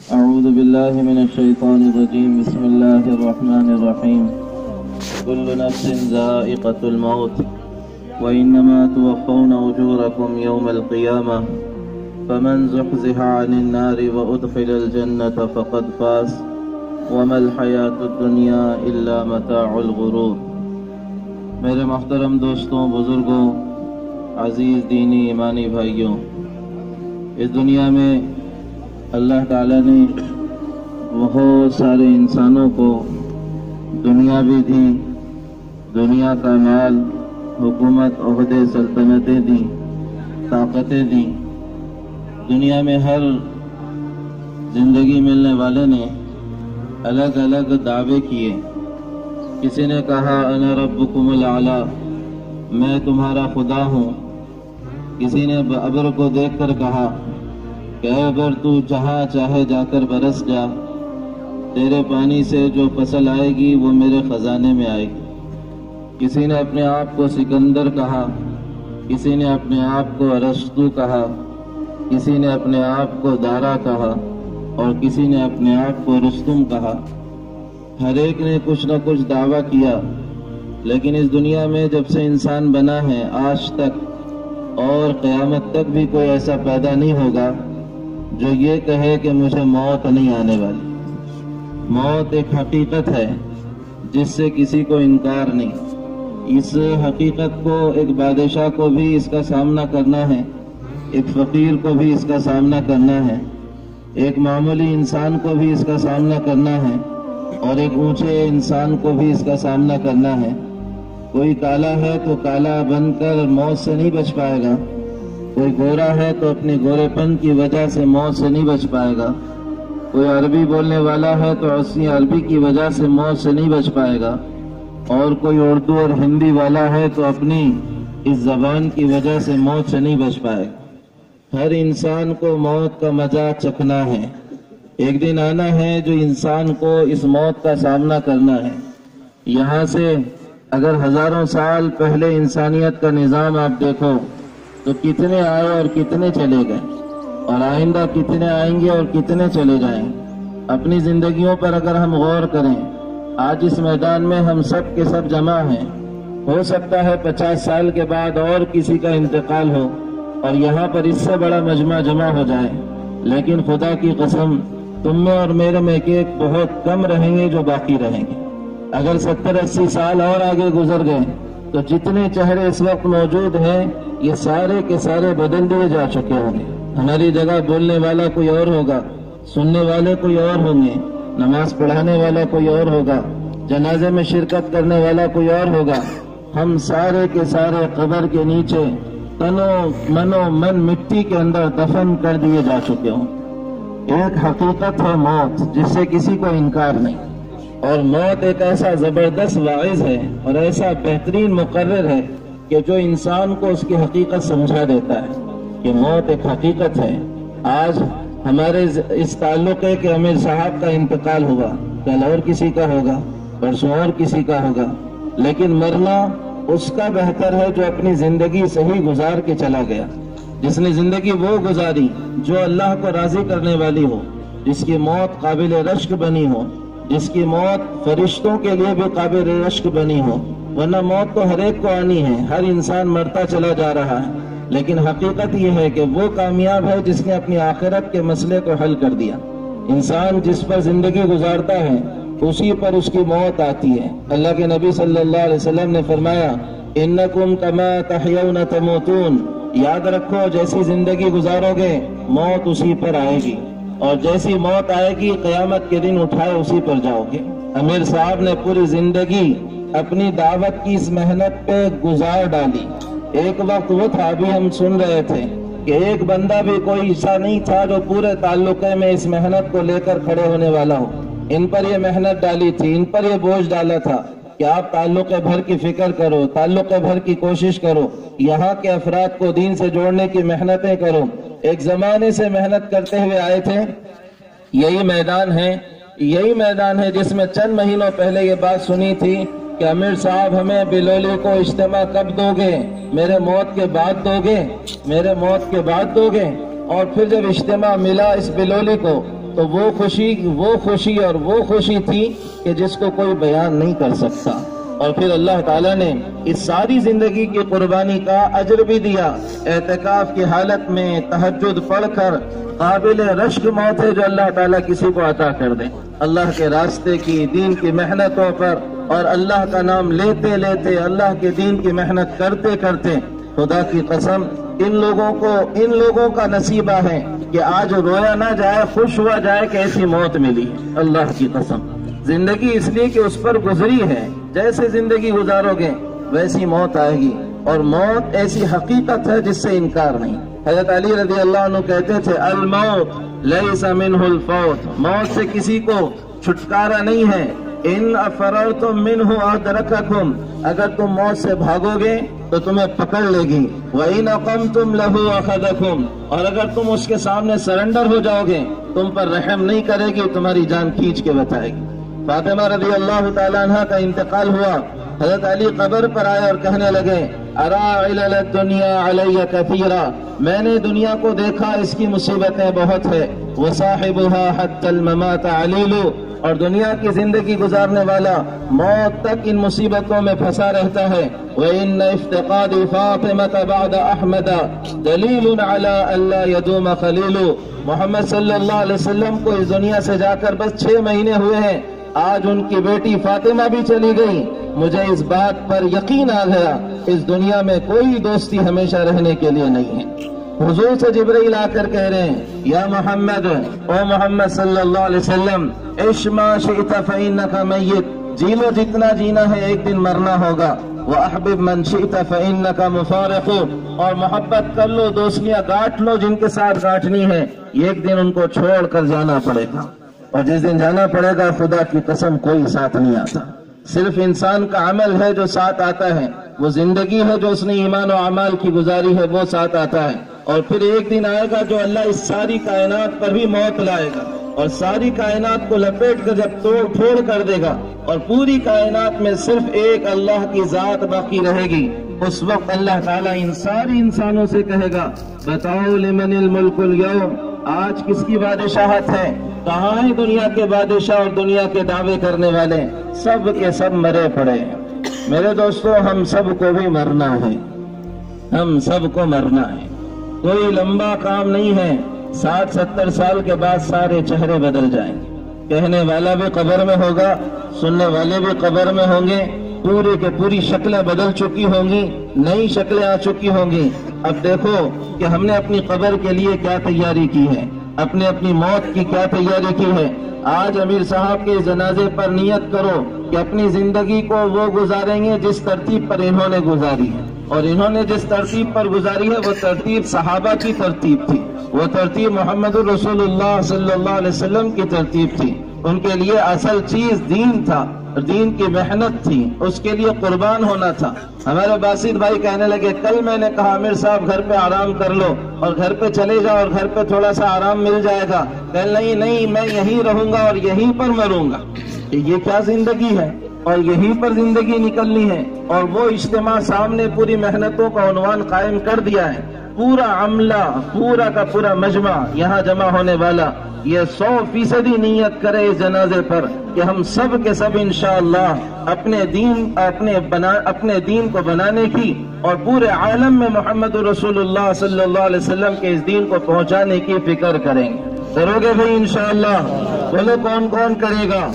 أعوذ بالله من الشيطان الرجيم. بسم الله الرحمن الرحيم. كل نفس ذائقة الموت وإنما توفون أجوركم يوم القيامة فمن زحزح عن النار وأدخل الجنة فقد فاز وما الحياة الدنيا إلا متاع الغرور. میرے محترم دوستوں، بزرگوں، عزیز دینی ایمانی بھائیوں، اس دنیا میں اللہ تعالیٰ نے بہت سارے انسانوں کو دنیا بھی دی، دنیا کا مال، حکومت، عہدے، سلطنتیں دی، طاقتیں دی. دنیا میں ہر زندگی ملنے والے نے الگ الگ دعوے کیے. کسی نے کہا انا ربکم الاعلی، میں تمہارا خدا ہوں. کسی نے ابر کو دیکھ کر کہا کہ اے ابر تو جہاں چاہے جا کر برس جا، تیرے پانی سے جو فصل آئے گی وہ میرے خزانے میں آئے گی. کسی نے اپنے آپ کو سکندر کہا، کسی نے اپنے آپ کو ارسطو کہا، کسی نے اپنے آپ کو دارا کہا اور کسی نے اپنے آپ کو رستم کہا. ہر ایک نے کچھ نہ کچھ دعویٰ کیا، لیکن اس دنیا میں جب سے انسان بنا ہے آج تک اور قیامت تک بھی کوئی ایسا پیدا نہیں ہوگا جو یہ کہے کہ مجھے موت نہیں آنے والی. موت ایک حقیقت ہے جس سے کسی کو انکار نہیں. اس حقیقت کو ایک بادشاہ کو بھی اس کا سامنا کرنا ہے، ایک فقیر کو بھی اس کا سامنا کرنا ہے، ایک معمولی انسان کو بھی اس کا سامنا کرنا ہے اور ایک اونچے انسان کو بھی اس کا سامنا کرنا ہے. کوئی کالا ہے تو کالا بن کر موت سے نہیں بچ پائے گا، کوئی گورا ہے تو اپنے گورے پن کی وجہ سے موت سے نہیں بچ پائے گا، کوئی عربی بولنے والا ہے تو اسی عربی کی وجہ سے موت سے نہیں بچ پائے گا، اور کوئی اردو اور ہندی والا ہے تو اپنی اس زبان کی وجہ سے موت سے نہیں بچ پائے گا. ہر انسان کو موت کا مزہ چکھنا ہے. ایک دن آنا ہے جو انسان کو اس موت کا سامنا کرنا ہے. یہاں سے اگر ہزاروں سال پہلے انسانیت کا نظام آپ دیکھو تو کتنے آئے اور کتنے چلے گئے، اور آئندہ کتنے آئیں گے اور کتنے چلے جائیں گے. اپنی زندگیوں پر اگر ہم غور کریں، آج اس میدان میں ہم سب کے سب جمع ہیں. ہو سکتا ہے 50 سال کے بعد اور کسی کا انتقال ہو اور یہاں پر اس سے بڑا مجمع جمع ہو جائے، لیکن خدا کی قسم تم میں اور میرے میں ایک بہت کم رہیں گے جو باقی رہیں گے. اگر 70-80 سال اور آگے گزر گئے تو جتنے چہرے اس وقت موجود ہیں یہ سارے کے سارے بدل دیے جا چکے ہوں گے. ہماری جگہ بولنے والا کوئی اور ہوگا، سننے والے کوئی اور ہوں گے، نماز پڑھانے والا کوئی اور ہوگا، جنازے میں شرکت کرنے والا کوئی اور ہوگا. ہم سارے کے سارے قبر کے نیچے منو من مٹی کے اندر دفن کر دیے جا چکے ہوں. ایک حقیقت ہے موت جس سے کسی کو انکار نہیں، اور موت ایک ایسا زبردست واعظ ہے اور ایسا بہترین مقرر ہے کہ جو انسان کو اس کی حقیقت سمجھا دیتا ہے کہ موت ایک حقیقت ہے. آج ہمارے اس تعلق ہے کہ امیر صاحب کا انتقال ہوا، کل اور کسی کا ہوگا، پرسوں اور کسی کا ہوگا، لیکن مرنا اس کا بہتر ہے جو اپنی زندگی صحیح گزار کے چلا گیا، جس نے زندگی وہ گزاری جو اللہ کو راضی کرنے والی ہو، جس کی موت قابل رشک بنی ہو، جس کی موت فرشتوں کے لیے بھی قابل رشک بنی ہو. ورنہ موت تو ہر ایک کو آنی ہے، ہر انسان مرتا چلا جا رہا ہے، لیکن حقیقت یہ ہے کہ وہ کامیاب ہے جس نے اپنی آخرت کے مسئلے کو حل کر دیا. انسان جس پر زندگی گزارتا ہے اسی پر اس کی موت آتی ہے. اللہ کے نبی صلی اللہ علیہ وسلم نے فرمایا انکم کما تحیون تموتون، یاد رکھو جیسی زندگی گزارو گے موت اسی پر آئے گی، اور جیسی موت آئے گی قیامت کے دن اٹھائے اسی پر جاؤ گے. امیر صاحب نے پوری زندگی اپنی دعوت کی اس محنت پہ گزار ڈالی. ایک وقت وہ تھا، ابھی ہم سن رہے تھے کہ ایک بندہ بھی کوئی ایسا نہیں تھا جو پورے تعلقے میں اس محنت کو لے کر کھڑے ہونے والا ہو. ان پر یہ محنت ڈالی تھی، ان پر یہ بوجھ ڈالا تھا کہ آپ تعلق بھر کی فکر کرو، تعلق بھر کی کوشش کرو، یہاں کے افراد کو دین سے جوڑنے کی محنتیں کرو. ایک زمانے سے محنت کرتے ہوئے آئے تھے. یہی میدان ہے جس میں چند مہینوں پہلے یہ بات سنی تھی کہ امیر صاحب ہمیں بلولی کو اجتماع کب دو گے؟ میرے موت کے بعد دو گے، اور پھر جب اجتماع ملا اس بلولی کو تو وہ خوشی اور وہ خوشی تھی کہ جس کو کوئی بیان نہیں کر سکتا۔ اور پھر اللہ تعالیٰ نے اس ساری زندگی کی قربانی کا اجر بھی دیا۔ اعتکاف کی حالت میں تہجد پڑھ کر قابل رشک موت ہے جو اللہ تعالیٰ کسی کو عطا کر دے، اللہ کے راستے کی دین کی محنتوں پر اور اللہ کا نام لیتے لیتے اللہ کے دین کی محنت کرتے کرتے، خدا کی قسم ان لوگوں کا نصیبہ ہے کہ آج رویا نہ جائے، خوش ہوا جائے کہ ایسی موت ملی۔ اللہ کی قسم زندگی اس لیے کہ اس پر گزری ہے، جیسے زندگی گزارو گے ویسی موت آئے گی، اور موت ایسی حقیقت ہے جس سے انکار نہیں۔ حضرت علی رضی اللہ عنہ کہتے تھے الموت لیس منہ الفوت، موت سے کسی کو چھٹکارا نہیں ہے۔ ان افررتم منہ ادرککم، اگر تم موت سے بھاگو گے تو تمہیں پکڑ لے گی۔ وَإِنْ أَقَمْتُمْ لَهُ أَخَذَكُمْ، اور اگر تم اس کے سامنے سرنڈر ہو جاؤ گے تم پر رحم نہیں کرے گی، تمہاری جان کھینچ کے بتائے گی۔ فاطمہ رضی اللہ تعالیٰ عنہ کا انتقال ہوا، حضرت علی قبر پر آئے اور کہنے لگے ارا علل الدنیا علی کثیرا، میں نے دنیا کو دیکھا اس کی مصیبتیں بہت ہے، وصاحبها حتى الممات علیل، اور دنیا کی زندگی گزارنے والا موت تک ان مصیبتوں میں پھنسا رہتا ہے۔ وَإِنَّ افتقاد فاطمة بعد احمد دلیل على ألا يدوم خلیل، محمد صلی اللہ علیہ وسلم کو اس دنیا سے جا کر بس 6 مہینے ہوئے ہیں، آج ان کی بیٹی فاطمہ بھی چلی گئی، مجھے اس بات پر یقین آ گیا اس دنیا میں کوئی دوستی ہمیشہ رہنے کے لیے نہیں ہے۔ حضور سے جبرائیل آ کر کہہ رہے ہیں یا محمد، او محمد صلی اللہ علیہ وسلم، عش ما شئت فإنک میت، جی لو جتنا جینا ہے ایک دن مرنا ہوگا، وأحبب من شئت فإنک مفارق، اور محبت کر لو، دوستیاں گاٹھ لو جن کے ساتھ گاٹھنی ہے، ایک دن ان کو چھوڑ کر جانا پڑے گا، اور جس دن جانا پڑے گا خدا کی قسم کوئی ساتھ نہیں آتا، صرف انسان کا عمل ہے جو ساتھ آتا ہے، وہ زندگی ہے جو اس نے ایمان و اعمال کی گزاری ہے وہ ساتھ آتا ہے، اور پھر ایک دن آئے گا جو اللہ اس ساری کائنات پر بھی موت لائے گا، اور ساری کائنات کو لپیٹ کر جب توڑ پھوڑ کر دے گا اور پوری کائنات میں صرف ایک اللہ کی ذات باقی رہے گی، اس وقت اللہ تعالیٰ ان ساری انسانوں سے کہے گا بتاؤ لمن الملک اليوم، آج کس کی بادشاہت ہے، کہاں ہے دنیا کے بادشاہ اور دنیا کے دعوے کرنے والے، سب کے سب مرے پڑے ہیں۔ میرے دوستو ہم سب کو بھی مرنا ہے، ہم سب کو مرنا ہے، کوئی لمبا کام نہیں ہے، 60-70 سال کے بعد سارے چہرے بدل جائیں گے، کہنے والا بھی قبر میں ہوگا، سننے والے بھی قبر میں ہوں گے، پورے کے پوری شکلیں بدل چکی ہوں گی، نئی شکلیں آ چکی ہوں گی۔ اب دیکھو کہ ہم نے اپنی قبر کے لیے کیا تیاری کی ہے، اپنی موت کی کیا تیاری کی ہے۔ آج امیر صاحب کے جنازے پر نیت کرو کہ اپنی زندگی کو وہ گزاریں گے جس ترتیب پر انہوں نے گزاری ہے، اور انہوں نے جس ترتیب پر گزاری ہے وہ ترتیب صحابہ کی ترتیب تھی، وہ ترتیب محمد رسول اللہ صلی اللہ علیہ وسلم کی ترتیب تھی۔ ان کے لیے اصل چیز دین تھا، دین کی محنت تھی، اس کے لیے قربان ہونا تھا۔ ہمارے باسط بھائی کہنے لگے کل میں نے کہا امیر صاحب گھر پہ آرام کر لو اور گھر پہ چلے جاؤ اور گھر پہ تھوڑا سا آرام مل جائے گا، کہ نہیں میں یہیں رہوں گا اور یہیں پر مروں گا۔ یہ کیا زندگی ہے، اور یہیں پر زندگی نکلنی ہے، اور وہ اجتماع سامنے پوری محنتوں کا عنوان قائم کر دیا ہے، پورا عملہ پورا کا پورا مجمع یہاں جمع ہونے والا یہ 100% نیت کرے اس جنازے پر کہ ہم سب کے سب انشاءاللہ اپنے دین کو بنانے کی اور پورے عالم میں محمد رسول اللہ صلی اللہ علیہ وسلم کے اس دین کو پہنچانے کی فکر کریں گے۔ کرو گے بھائی انشاءاللہ؟ بولو کون کون کرے گا؟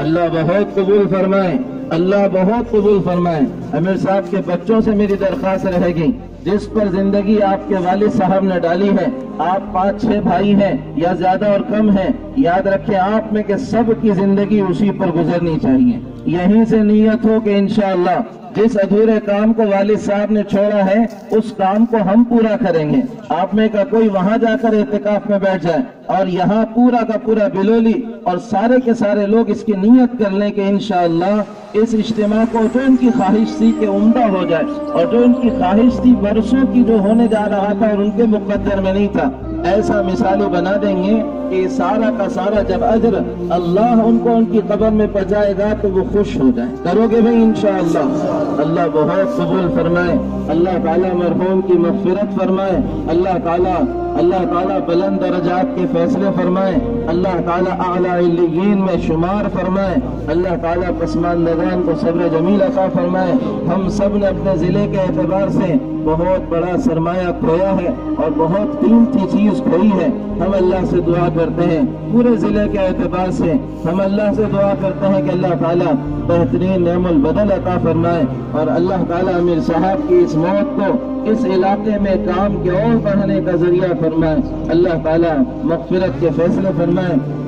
اللہ بہت قبول فرمائے، اللہ بہت قبول فرمائے۔ امیر صاحب کے بچوں سے میری درخواست رہے گی، جس پر زندگی آپ کے والد صاحب نے ڈالی ہے، آپ 5-6 بھائی ہیں یا زیادہ اور کم ہیں، یاد رکھیں آپ میں کہ سب کی زندگی اسی پر گزرنی چاہیے۔ یہیں سے نیت ہو کہ انشاءاللہ جس ادھورے کام کو والد صاحب نے چھوڑا ہے اس کام کو ہم پورا کریں گے۔ آپ میں کا کوئی وہاں جا کر اعتکاف میں بیٹھ جائے اور یہاں پورا کا پورا بلولی اور سارے کے سارے لوگ اس کی نیت کر لیں کہ انشاءاللہ اس اجتماع کو جو ان کی خواہش تھی کہ عمدہ ہو جائے، اور جو ان کی خواہش تھی برسوں کی جو ہونے جا رہا تھا اور ان کے مقدر میں نہیں تھا، ایسا مثالی بنا دیں گے کہ سارا کا سارا جب اجر اللہ ان کو ان کی قبر میں پہنچائے گا تو وہ خوش ہو جائے۔ کرو گے بھائی انشاءاللہ؟ اللہ بہت قبول فرمائے، اللہ تعالیٰ مرحوم کی مغفرت فرمائے، اللہ تعالیٰ اللہ تعالیٰ بلند درجات کے فیصلے فرمائے، اللہ تعالیٰ اعلیٰ علیین میں شمار فرمائے، اللہ تعالیٰ پسماندگان کو صبر جمیل عطا فرمائے۔ ہم سب نے اپنے ضلع کے اعتبار سے بہت بڑا سرمایہ کھویا ہے اور بہت قیمتی چیز کھوئی ہے۔ ہم اللہ سے دعا کرتے ہیں، پورے ضلع کے اعتبار سے ہم اللہ سے دعا کرتے ہیں کہ اللہ تعالیٰ بہترین نعم البدل عطا فرمائے، اور اللہ تعالیٰ امیر صاحب کی اس موت کو اس علاقے میں کام کے اور بڑھنے کا ذریعہ فرمائے، اللہ تعالیٰ مغفرت کے فیصلے فرمائے۔